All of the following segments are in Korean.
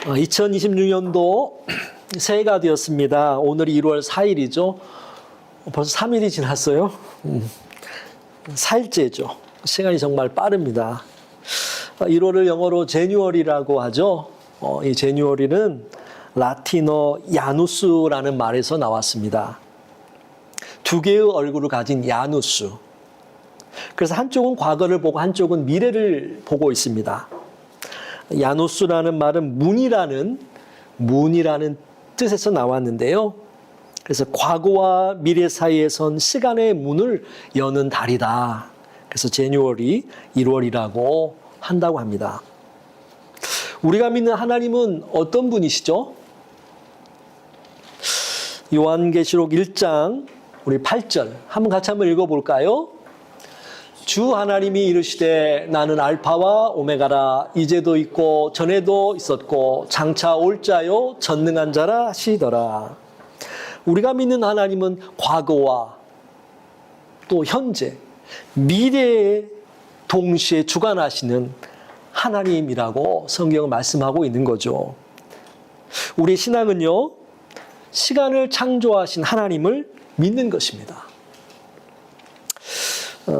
2026년도 새해가 되었습니다. 오늘이 1월 4일이죠. 벌써 3일이 지났어요. 4일째죠. 시간이 정말 빠릅니다. 1월을 영어로 제뉴얼이라고 하죠. 이 제뉴얼이는 라틴어 야누스라는 말에서 나왔습니다. 두 개의 얼굴을 가진 야누스. 그래서 한쪽은 과거를 보고 한쪽은 미래를 보고 있습니다. 야누스라는 말은 문이라는 뜻에서 나왔는데요. 그래서 과거와 미래 사이에 선 시간의 문을 여는 달이다. 그래서 제뉴얼이 1월이라고 한다고 합니다. 우리가 믿는 하나님은 어떤 분이시죠? 요한계시록 1장 우리 8절 같이 한번 읽어볼까요? 주 하나님이 이르시되 나는 알파와 오메가라 이제도 있고 전에도 있었고 장차 올 자요 전능한 자라 하시더라. 우리가 믿는 하나님은 과거와 또 현재, 미래에 동시에 주관하시는 하나님이라고 성경은 말씀하고 있는 거죠. 우리 신앙은요, 시간을 창조하신 하나님을 믿는 것입니다.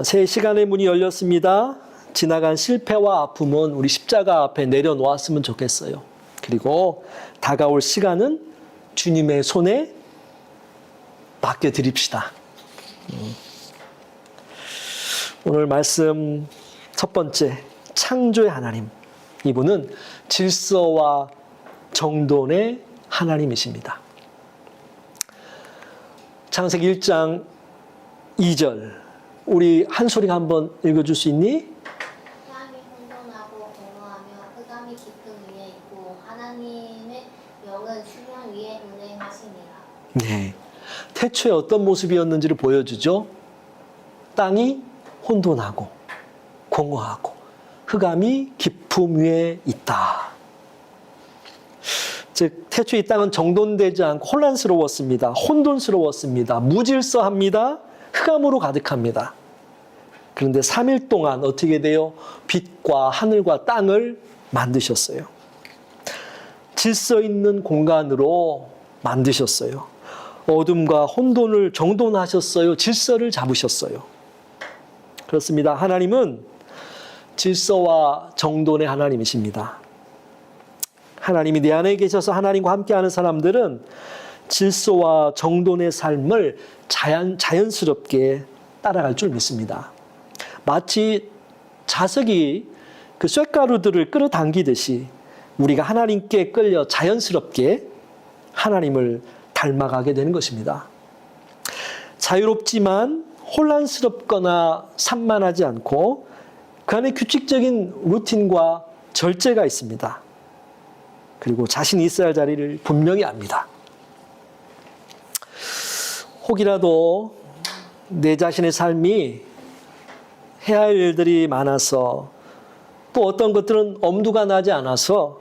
새 시간의 문이 열렸습니다. 지나간 실패와 아픔은 우리 십자가 앞에 내려놓았으면 좋겠어요. 그리고 다가올 시간은 주님의 손에 맡겨드립시다. 오늘 말씀 첫 번째, 창조의 하나님. 이분은 질서와 정돈의 하나님이십니다. 창세기 1장 2절 우리 한 소리가 한번 읽어줄 수 있니? 흑암이 혼돈하고 공허하며 흑암이 깊음 위에 있고 하나님의 영은 수면 위에 운행하시니라. 네. 태초에 어떤 모습이었는지를 보여주죠. 땅이 혼돈하고 공허하고 흑암이 깊음 위에 있다. 즉 태초에 이 땅은 정돈되지 않고 혼란스러웠습니다. 혼돈스러웠습니다. 무질서합니다. 흑암으로 가득합니다. 그런데 3일 동안 어떻게 돼요? 빛과 하늘과 땅을 만드셨어요. 질서 있는 공간으로 만드셨어요. 어둠과 혼돈을 정돈하셨어요. 질서를 잡으셨어요. 그렇습니다. 하나님은 질서와 정돈의 하나님이십니다. 하나님이 내 안에 계셔서 하나님과 함께하는 사람들은 질서와 정돈의 삶을 자연스럽게 따라갈 줄 믿습니다. 마치 자석이 그 쇳가루들을 끌어당기듯이 우리가 하나님께 끌려 자연스럽게 하나님을 닮아가게 되는 것입니다. 자유롭지만 혼란스럽거나 산만하지 않고 그 안에 규칙적인 루틴과 절제가 있습니다. 그리고 자신이 있어야 할 자리를 분명히 압니다. 혹이라도 내 자신의 삶이 해야 할 일들이 많아서 또 어떤 것들은 엄두가 나지 않아서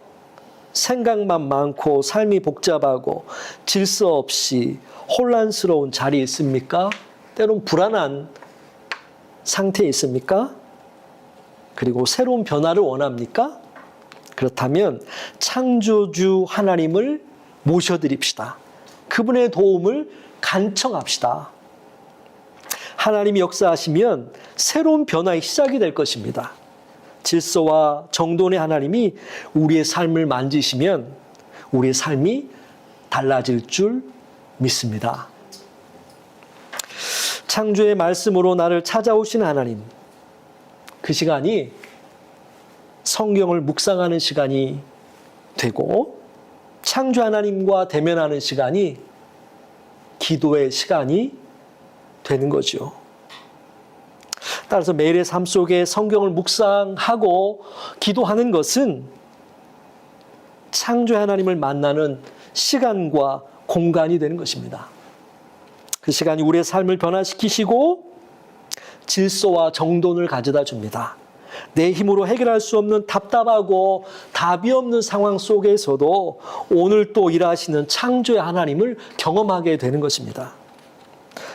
생각만 많고 삶이 복잡하고 질서 없이 혼란스러운 자리에 있습니까? 때론 불안한 상태에 있습니까? 그리고 새로운 변화를 원합니까? 그렇다면 창조주 하나님을 모셔드립시다. 그분의 도움을 간청합시다. 하나님이 역사하시면 새로운 변화의 시작이 될 것입니다. 질서와 정돈의 하나님이 우리의 삶을 만지시면 우리의 삶이 달라질 줄 믿습니다. 창조의 말씀으로 나를 찾아오신 하나님, 그 시간이 성경을 묵상하는 시간이 되고 창조 하나님과 대면하는 시간이 기도의 시간이 되는 거죠. 따라서 매일의 삶 속에 성경을 묵상하고 기도하는 것은 창조 하나님을 만나는 시간과 공간이 되는 것입니다. 그 시간이 우리의 삶을 변화시키시고 질서와 정돈을 가져다 줍니다. 내 힘으로 해결할 수 없는 답답하고 답이 없는 상황 속에서도 오늘 또 일하시는 창조의 하나님을 경험하게 되는 것입니다.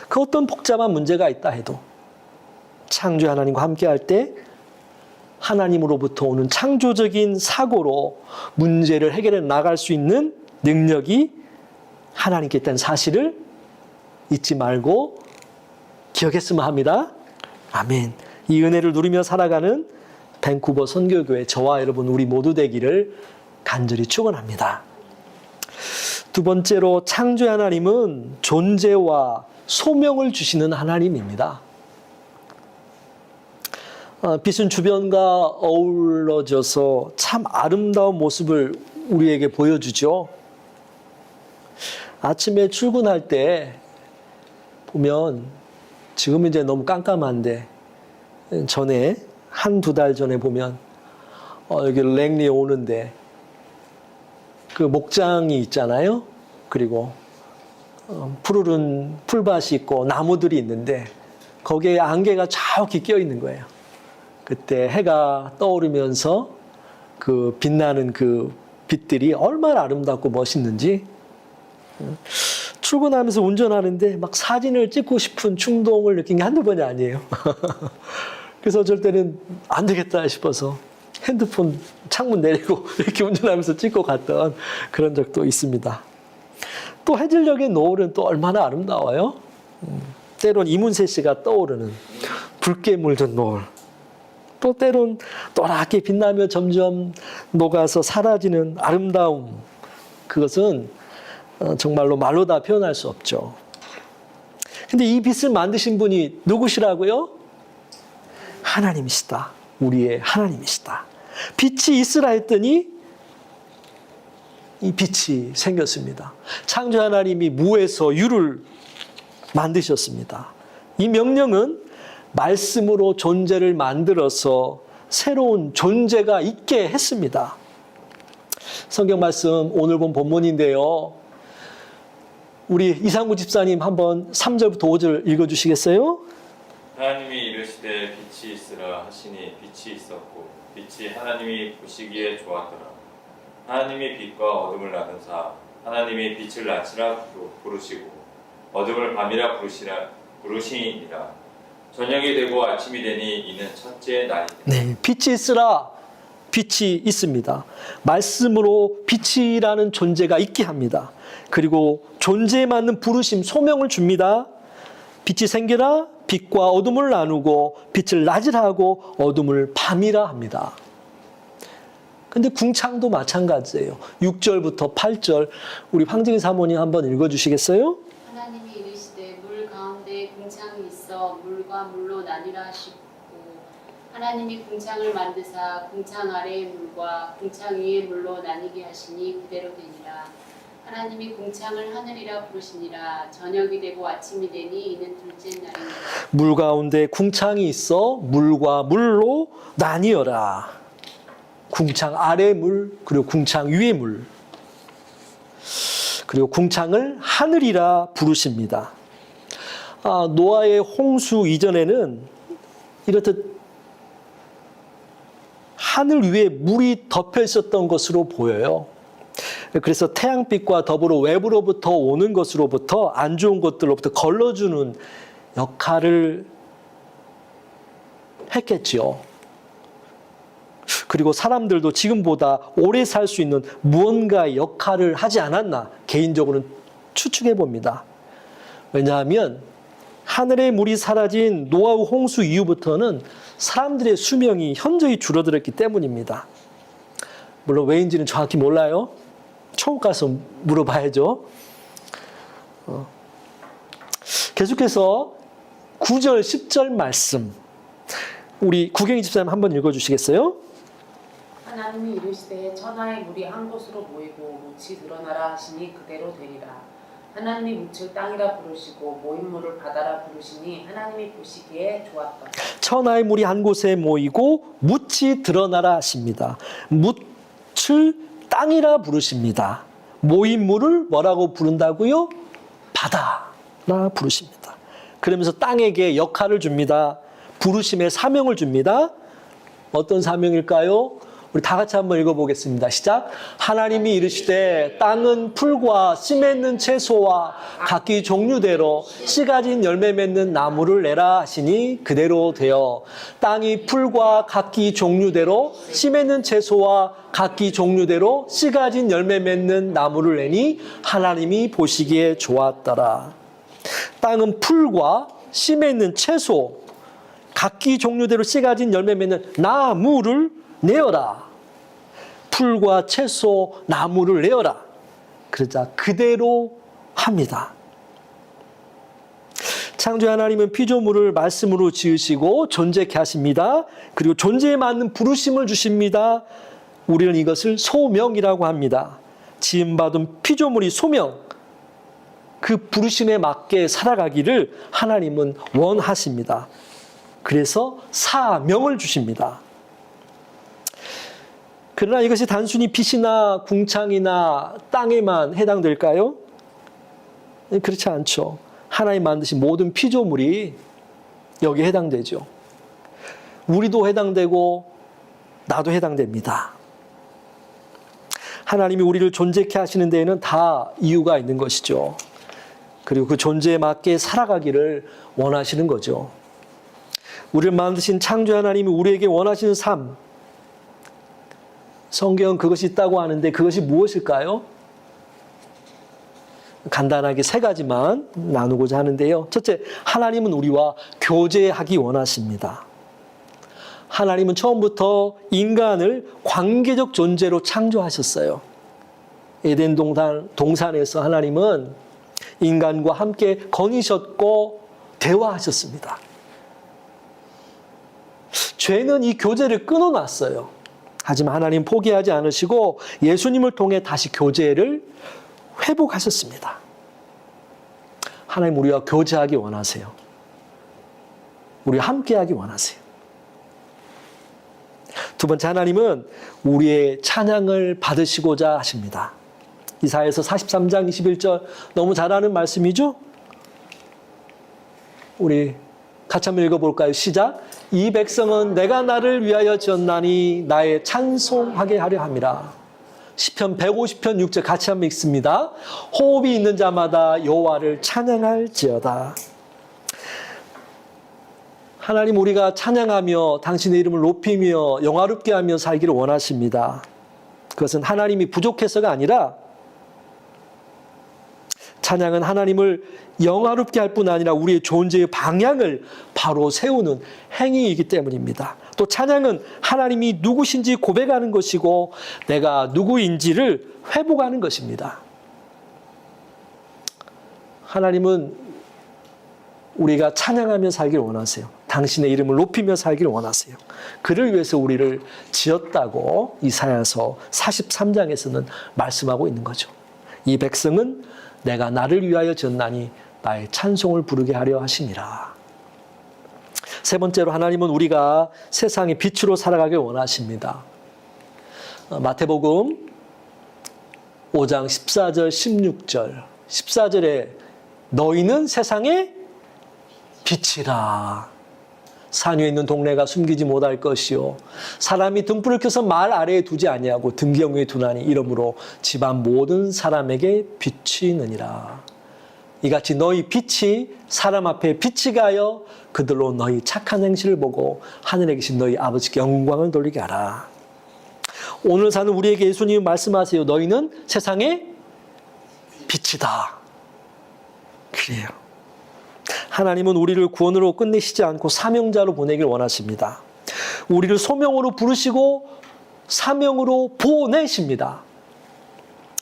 그 어떤 복잡한 문제가 있다 해도 창조의 하나님과 함께할 때 하나님으로부터 오는 창조적인 사고로 문제를 해결해 나갈 수 있는 능력이 하나님께 있다는 사실을 잊지 말고 기억했으면 합니다. 아멘. 이 은혜를 누리며 살아가는 밴쿠버 선교교회 저와 여러분 우리 모두 되기를 간절히 축원합니다. 두 번째로 창조의 하나님은 존재와 소명을 주시는 하나님입니다. 빛은 주변과 어우러져서 참 아름다운 모습을 우리에게 보여주죠. 아침에 출근할 때 보면 지금 이제 너무 깜깜한데 전에 한두 달 전에 보면 여기 랭리에 오는데 그 목장이 있잖아요. 그리고 푸르른 풀밭이 있고 나무들이 있는데 거기에 안개가 자욱히 끼어 있는 거예요. 그때 해가 떠오르면서 그 빛나는 그 빛들이 얼마나 아름답고 멋있는지 출근하면서 운전하는데 막 사진을 찍고 싶은 충동을 느낀 게 한두 번이 아니에요. 그래서 어쩔 때는 안 되겠다 싶어서 핸드폰 창문 내리고 이렇게 운전하면서 찍고 갔던 그런 적도 있습니다. 또 해질녘의 노을은 또 얼마나 아름다워요. 때론 이문세 씨가 떠오르는 붉게 물든 노을. 또 때론 또랗게 빛나며 점점 녹아서 사라지는 아름다움. 그것은 정말로 말로 다 표현할 수 없죠. 근데 이 빛을 만드신 분이 누구시라고요? 하나님이시다. 우리의 하나님이시다. 빛이 있으라 했더니 이 빛이 생겼습니다. 창조 하나님이 무에서 유를 만드셨습니다. 이 명령은 말씀으로 존재를 만들어서 새로운 존재가 있게 했습니다. 성경 말씀 오늘 본 본문인데요. 우리 이상구 집사님 한번 3절부터 5절 읽어주시겠어요? 하나님이 이르시되 빛이 있으라 하시니 빛이 있었고 빛이 하나님이 보시기에 좋았더라. 하나님이 빛과 어둠을 나누사 하나님이 빛을 낮이라 부르시고 어둠을 밤이라 부르시니라. 저녁이 되고 아침이 되니 이는 첫째 날이니라. 네, 빛이 있으라. 빛이 있습니다. 말씀으로 빛이라는 존재가 있게 합니다. 그리고 존재에 맞는 부르심, 소명을 줍니다. 빛이 생겨라. 빛과 어둠을 나누고 빛을 낮이라 하고 어둠을 밤이라 합니다. 근데 궁창도 마찬가지예요. 6절부터 8절 우리 황정희 사모님 한번 읽어주시겠어요? 하나님이 이르시되 물 가운데 궁창이 있어 물과 물로 나뉘라 하시고 하나님이 궁창을 만드사 궁창 아래의 물과 궁창 위의 물로 나뉘게 하시니 그대로 되니라. 하나님이 궁창을 하늘이라 부르시니라. 저녁이 되고 아침이 되니 이는 둘째 날이니라. 물 가운데 궁창이 있어 물과 물로 나뉘어라. 궁창 아래 물, 그리고 궁창 위의 물. 그리고 궁창을 하늘이라 부르십니다. 노아의 홍수 이전에는 이렇듯 하늘 위에 물이 덮여 있었던 것으로 보여요. 그래서 태양빛과 더불어 외부로부터 오는 것으로부터 안 좋은 것들로부터 걸러주는 역할을 했겠지요. 그리고 사람들도 지금보다 오래 살 수 있는 무언가의 역할을 하지 않았나 개인적으로는 추측해 봅니다. 왜냐하면 하늘의 물이 사라진 노아의 홍수 이후부터는 사람들의 수명이 현저히 줄어들었기 때문입니다. 물론 왜인지는 정확히 몰라요. 천국 가서 물어봐야죠. 계속해서 9절, 10절 말씀 우리 구경희 집사님 한번 읽어주시겠어요? 하나님이 이르시되 천하의 물이 한 곳으로 모이고 묻이 드러나라 하시니 그대로 되리라. 하나님이 묻을 땅이라 부르시고 모인 물을 바다라 부르시니 하나님이 보시기에 좋았더라. 천하의 물이 한 곳에 모이고 묻이 드러나라 하십니다. 묻을 땅이라 부르십니다. 모인 물을 뭐라고 부른다고요? 바다라 부르십니다. 그러면서 땅에게 역할을 줍니다. 부르심의 사명을 줍니다. 어떤 사명일까요? 우리 다 같이 한번 읽어보겠습니다. 시작. 하나님이 이르시되 땅은 풀과 씨 맺는 채소와 각기 종류대로 씨 가진 열매 맺는 나무를 내라 하시니 그대로 되어 땅이 풀과 각기 종류대로 씨 맺는 채소와 각기 종류대로 씨 가진 열매 맺는 나무를 내니 하나님이 보시기에 좋았더라. 땅은 풀과 씨 맺는 채소 각기 종류대로 씨 가진 열매 맺는 나무를 내어라. 풀과 채소, 나무를 내어라. 그러자 그대로 합니다. 창조 하나님은 피조물을 말씀으로 지으시고 존재케 하십니다. 그리고 존재에 맞는 부르심을 주십니다. 우리는 이것을 소명이라고 합니다. 지음받은 피조물이 소명, 그 부르심에 맞게 살아가기를 하나님은 원하십니다. 그래서 사명을 주십니다. 그러나 이것이 단순히 빛이나 궁창이나 땅에만 해당될까요? 그렇지 않죠. 하나님 만드신 모든 피조물이 여기에 해당되죠. 우리도 해당되고 나도 해당됩니다. 하나님이 우리를 존재케 하시는 데에는 다 이유가 있는 것이죠. 그리고 그 존재에 맞게 살아가기를 원하시는 거죠. 우리를 만드신 창조 하나님이 우리에게 원하시는 삶, 성경은 그것이 있다고 하는데 그것이 무엇일까요? 간단하게 세 가지만 나누고자 하는데요. 첫째, 하나님은 우리와 교제하기 원하십니다. 하나님은 처음부터 인간을 관계적 존재로 창조하셨어요. 에덴 동산에서 하나님은 인간과 함께 거니셨고 대화하셨습니다. 죄는 이 교제를 끊어놨어요. 하지만 하나님 포기하지 않으시고 예수님을 통해 다시 교제를 회복하셨습니다. 하나님 우리와 교제하기 원하세요. 우리와 함께하기 원하세요. 두 번째, 하나님은 우리의 찬양을 받으시고자 하십니다. 이사야서 43장 21절 너무 잘 아는 말씀이죠? 우리 같이 한번 읽어볼까요? 시작. 이 백성은 내가 나를 위하여 지었나니 나의 찬송하게 하려 함이라. 시편 150편 6절 같이 한번 읽습니다. 호흡이 있는 자마다 여호와를 찬양할지어다. 하나님 우리가 찬양하며 당신의 이름을 높이며 영화롭게 하며 살기를 원하십니다. 그것은 하나님이 부족해서가 아니라 찬양은 하나님을 영화롭게 할 뿐 아니라 우리의 존재의 방향을 바로 세우는 행위이기 때문입니다. 또 찬양은 하나님이 누구신지 고백하는 것이고 내가 누구인지를 회복하는 것입니다. 하나님은 우리가 찬양하며 살기를 원하세요. 당신의 이름을 높이며 살기를 원하세요. 그를 위해서 우리를 지었다고 이사야서 43장에서는 말씀하고 있는 거죠. 이 백성은 내가 나를 위하여 지었나니 나의 찬송을 부르게 하려 하심이라. 세 번째로 하나님은 우리가 세상의 빛으로 살아가길 원하십니다. 마태복음 5장 14절 16절 14절에 너희는 세상의 빛이라. 산 위에 있는 동네가 숨기지 못할 것이요 사람이 등불을 켜서 말 아래에 두지 아니하고 등경 위에 두나니 이러므로 집안 모든 사람에게 빛이 있느니라. 이같이 너희 빛이 사람 앞에 빛이 가여 그들로 너희 착한 행실을 보고 하늘에 계신 너희 아버지께 영광을 돌리게 하라. 오늘 사는 우리에게 예수님이 말씀하세요. 너희는 세상의 빛이다. 그래요. 하나님은 우리를 구원으로 끝내시지 않고 사명자로 보내길 원하십니다. 우리를 소명으로 부르시고 사명으로 보내십니다.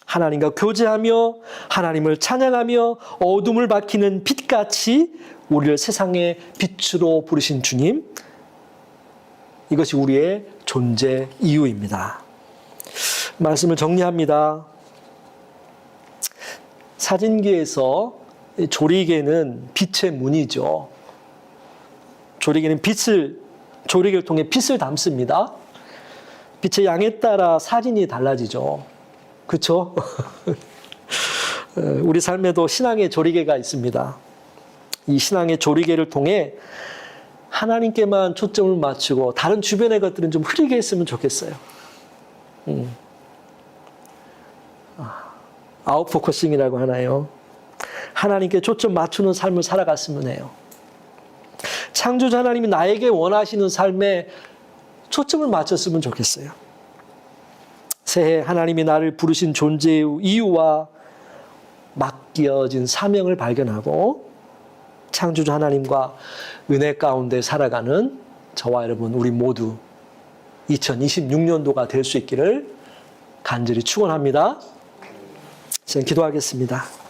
하나님과 교제하며 하나님을 찬양하며 어둠을 밝히는 빛같이 우리를 세상의 빛으로 부르신 주님, 이것이 우리의 존재 이유입니다. 말씀을 정리합니다. 사진기에서 조리개는 빛의 문이죠. 조리개는 조리개를 통해 빛을 담습니다. 빛의 양에 따라 사진이 달라지죠. 그렇죠? 우리 삶에도 신앙의 조리개가 있습니다. 이 신앙의 조리개를 통해 하나님께만 초점을 맞추고 다른 주변의 것들은 좀 흐리게 했으면 좋겠어요. 아웃포커싱이라고 하나요? 하나님께 초점 맞추는 삶을 살아갔으면 해요. 창조주 하나님이 나에게 원하시는 삶에 초점을 맞췄으면 좋겠어요. 새해 하나님이 나를 부르신 존재의 이유와 맡겨진 사명을 발견하고 창조주 하나님과 은혜 가운데 살아가는 저와 여러분 우리 모두 2026년도가 될 수 있기를 간절히 축원합니다. 저는 기도하겠습니다.